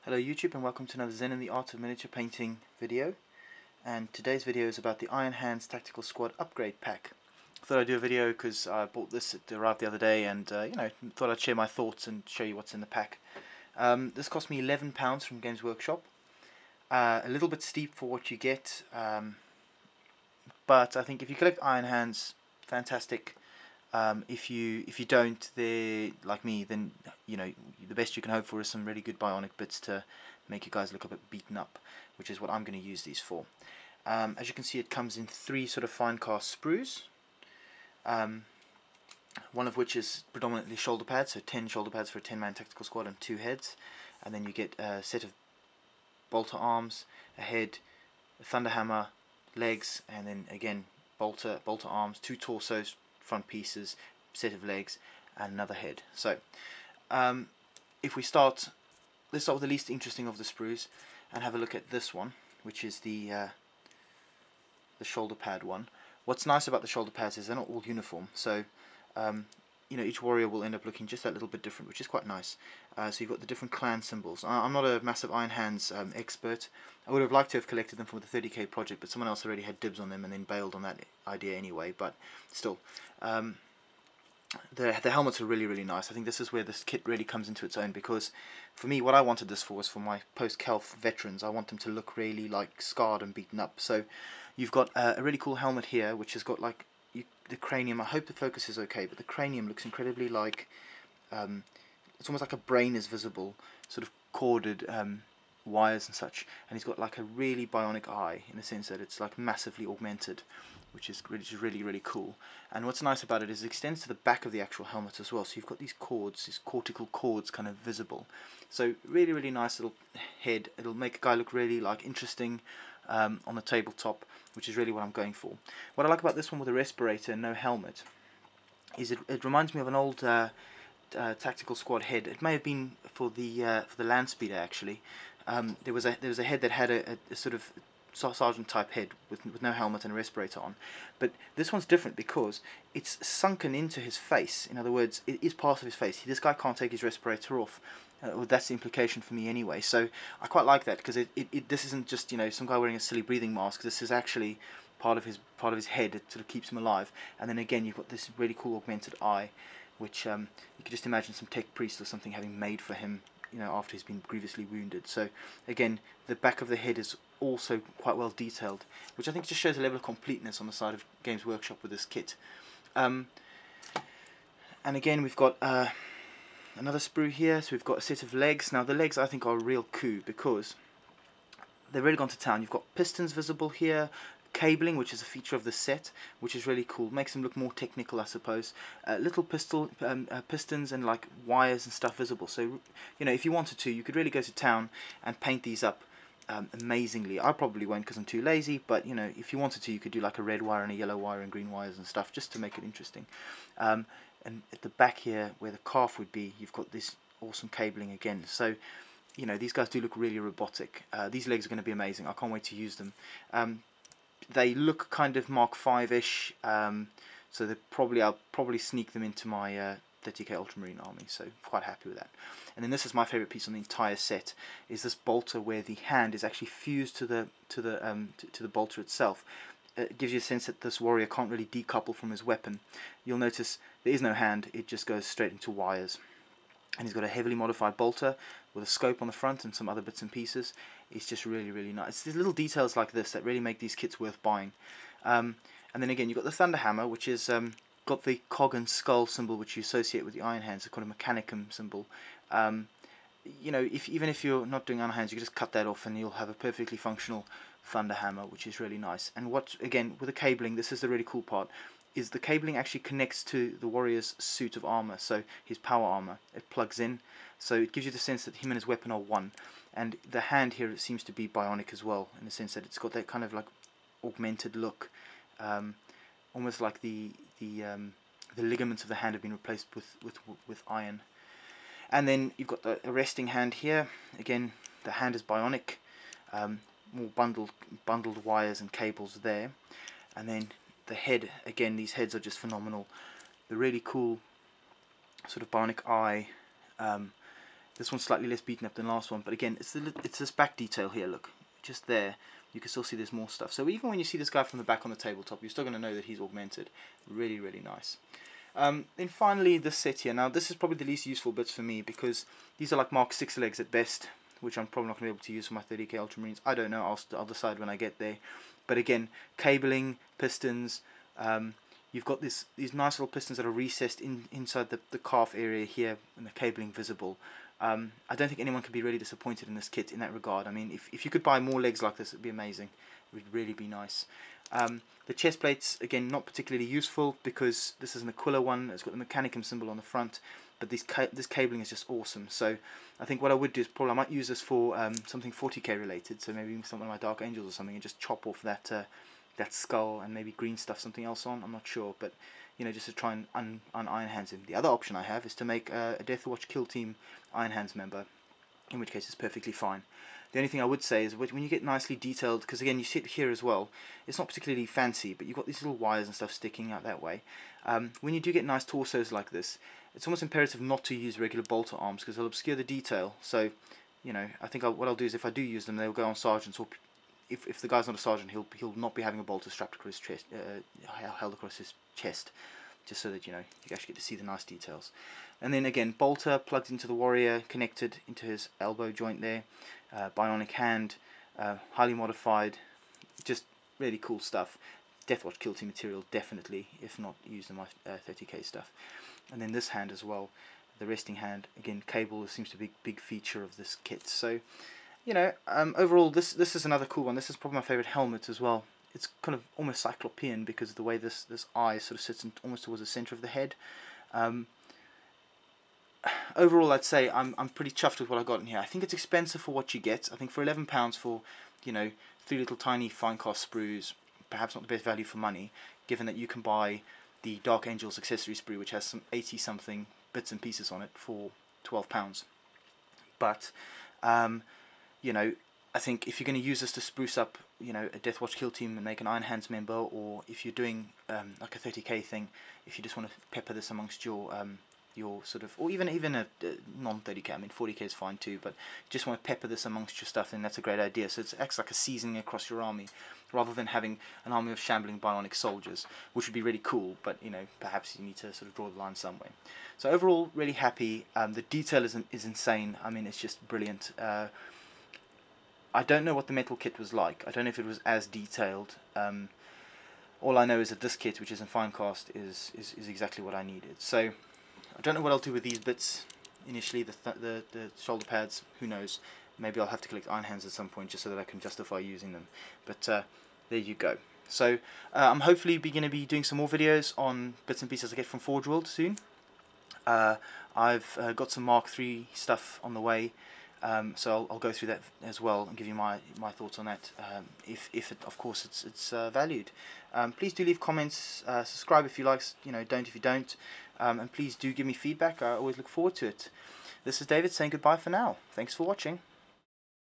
Hello YouTube, and welcome to another Zen in the Art of Miniature Painting video. And today's video is about the Iron Hands Tactical Squad Upgrade Pack. I thought I'd do a video because I bought this, it arrived the other day, and thought I'd share my thoughts and show you what's in the pack. This cost me £11 from Games Workshop. A little bit steep for what you get, but I think if you collect Iron Hands, fantastic. If you don't, they're like me, then the best you can hope for is some really good bionic bits to make you guys look a bit beaten up, which is what I'm going to use these for. As you can see, it comes in 3 sort of fine cast sprues, one of which is predominantly shoulder pads, so 10 shoulder pads for a 10-man tactical squad and 2 heads, and then you get a set of bolter arms, a head, a thunder hammer, legs, and then again bolter arms, 2 torsos, front pieces, set of legs, and another head. So if we start, let's start with the least interesting of the sprues and have a look at this one, which is the shoulder pad one. What's nice about the shoulder pads is they're not all uniform, so each warrior will end up looking just that little bit different, which is quite nice. So you've got the different clan symbols. I'm not a massive Iron Hands expert. I would have liked to have collected them for the 30k project, but someone else already had dibs on them and then bailed on that idea anyway. But still, the helmets are really nice. I think this is where this kit really comes into its own, because for me, what I wanted this for was for my post-Kelf veterans. I want them to look really like scarred and beaten up. So you've got a really cool helmet here, which has got like the cranium. I hope the focus is okay, but the cranium looks incredibly like it's almost like a brain is visible, sort of corded wires and such, and he's got like a really bionic eye, in the sense that it's like massively augmented, which is really cool. And what's nice about it is it extends to the back of the actual helmet as well, so you've got these cords, these cortical cords kind of visible. So really nice little head. It'll make a guy look really like interesting on the tabletop, which is really what I'm going for. What I like about this one with a respirator and no helmet is it reminds me of an old tactical squad head. It may have been for the land speeder actually. There was a head that had a sort of sergeant type head with no helmet and a respirator on, but this one's different because it's sunken into his face. In other words, it is part of his face. This guy can't take his respirator off. Well, that's the implication for me anyway. So I quite like that, because this isn't just some guy wearing a silly breathing mask. This is actually part of his head. It sort of keeps him alive. And then again, you've got this really cool augmented eye, which you could just imagine some tech priest or something having made for him, after he's been grievously wounded. So again, the back of the head is also quite well detailed, which I think just shows a level of completeness on the side of Games Workshop with this kit. And again, we've got another sprue here. So we've got a set of legs. Now the legs I think are a real coup, because they've really gone to town. You've got pistons visible here, cabling, which is a feature of the set, which is really cool. Makes them look more technical, I suppose. Little pistons and like wires and stuff visible. So if you wanted to, you could really go to town and paint these up amazingly. I probably won't because I'm too lazy, but if you wanted to, you could do like a red wire and a yellow wire and green wires and stuff, just to make it interesting. And at the back here, where the calf would be, you've got this awesome cabling again. So these guys do look really robotic. These legs are going to be amazing. I can't wait to use them. They look kind of Mark 5-ish, so I'll probably sneak them into my 30k Ultramarine army, so quite happy with that. And then this is my favourite piece on the entire set, is this bolter where the hand is actually fused to the bolter itself. It gives you a sense that this warrior can't really decouple from his weapon. You'll notice there is no hand, it just goes straight into wires. And he's got a heavily modified bolter with a scope on the front and some other bits and pieces. It's just really nice. It's these little details like this that really make these kits worth buying. And then again, you've got the thunder hammer, which is got the cog and skull symbol, which you associate with the Iron Hands. It's called a mechanicum symbol. Even if you're not doing Iron Hands, you can just cut that off and you'll have a perfectly functional thunder hammer, which is really nice. And again, with the cabling, this is the really cool part, is the cabling actually connects to the warrior's suit of armor, so his power armor. It plugs in, so it gives you the sense that him and his weapon are one. And the hand here, it seems to be bionic as well, in the sense that it's got that kind of like augmented look, almost like the ligaments of the hand have been replaced with iron. And then you've got the resting hand here. Again, the hand is bionic, more bundled wires and cables there. And then the head, again, these heads are just phenomenal. The really cool sort of bionic eye, This one's slightly less beaten up than the last one, but again, it's this back detail here, look, just there. You can still see there's more stuff. So even when you see this guy from the back on the tabletop, you're still going to know that he's augmented. Really, really nice. Then finally, this set here. Now, this is probably the least useful bits for me, because these are like Mark 6 legs at best, which I'm probably not going to be able to use for my 30k Ultramarines. I don't know, I'll decide when I get there. But again, cabling, pistons, you've got these nice little pistons that are recessed inside the calf area here, and the cabling visible. I don't think anyone can be really disappointed in this kit in that regard. I mean, if you could buy more legs like this, it would be amazing. It would really be nice. The chest plates, again, not particularly useful, because this is an Aquila one. It's got the Mechanicum symbol on the front, but this cabling is just awesome. So I think what I would do is probably I might use this for something 40k related, so maybe some of my Dark Angels or something, and just chop off that skull and maybe green stuff something else on. I'm not sure, but you know, just to try and Iron Hands him. The other option I have is to make a Death Watch Kill Team Iron Hands member, in which case it's perfectly fine. The only thing I would say is when you get nicely detailed, because again you see it here as well, it's not particularly fancy, but you've got these little wires and stuff sticking out that way. When you do get nice torsos like this, it's almost imperative not to use regular bolter arms, because they'll obscure the detail. So, you know, I think what I'll do is, if I do use them, they'll go on sergeants, or if the guy's not a sergeant, he'll not be having a bolter strapped across his chest, held across his chest, just so that you know you actually get to see the nice details. And then again, bolter plugged into the warrior, connected into his elbow joint there. Bionic hand, highly modified, just really cool stuff. Deathwatch Kill Team material, definitely, if not used in my 30k stuff. And then this hand as well, the resting hand, again, cable seems to be a big feature of this kit. So, you know, overall, this is another cool one. This is probably my favourite helmet as well. It's kind of almost cyclopean because of the way this eye sort of sits almost towards the centre of the head. Overall, I'd say I'm pretty chuffed with what I got in here. I think it's expensive for what you get. I think for £11 for, you know, 3 little tiny fine cast sprues, perhaps not the best value for money, given that you can buy the Dark Angels accessory sprue, which has some 80 something bits and pieces on it, for £12. But you know, I think if you're going to use this to spruce up, you know, a Deathwatch Kill Team and make an Iron Hands member, or if you're doing like a 30k thing, if you just want to pepper this amongst your sort of, or even a non-30k, I mean 40k is fine too, but you just want to pepper this amongst your stuff, then that's a great idea. So it acts like a seasoning across your army, rather than having an army of shambling bionic soldiers, which would be really cool, but you know, perhaps you need to sort of draw the line somewhere. So overall, really happy. The detail is insane. I mean, it's just brilliant. I don't know what the metal kit was like. I don't know if it was as detailed. All I know is that this kit, which is in fine cast, is exactly what I needed. So I don't know what I'll do with these bits initially. The shoulder pads, who knows? Maybe I'll have to collect Iron Hands at some point just so that I can justify using them. But there you go. So I'm hopefully going to be doing some more videos on bits and pieces I get from Forge World soon. I've got some Mark III stuff on the way. So I'll go through that as well and give you my thoughts on that, if it, of course it's valued. Please do leave comments, subscribe if you like, you know, don't if you don't, and please do give me feedback. I always look forward to it. This is David saying goodbye for now. Thanks for watching.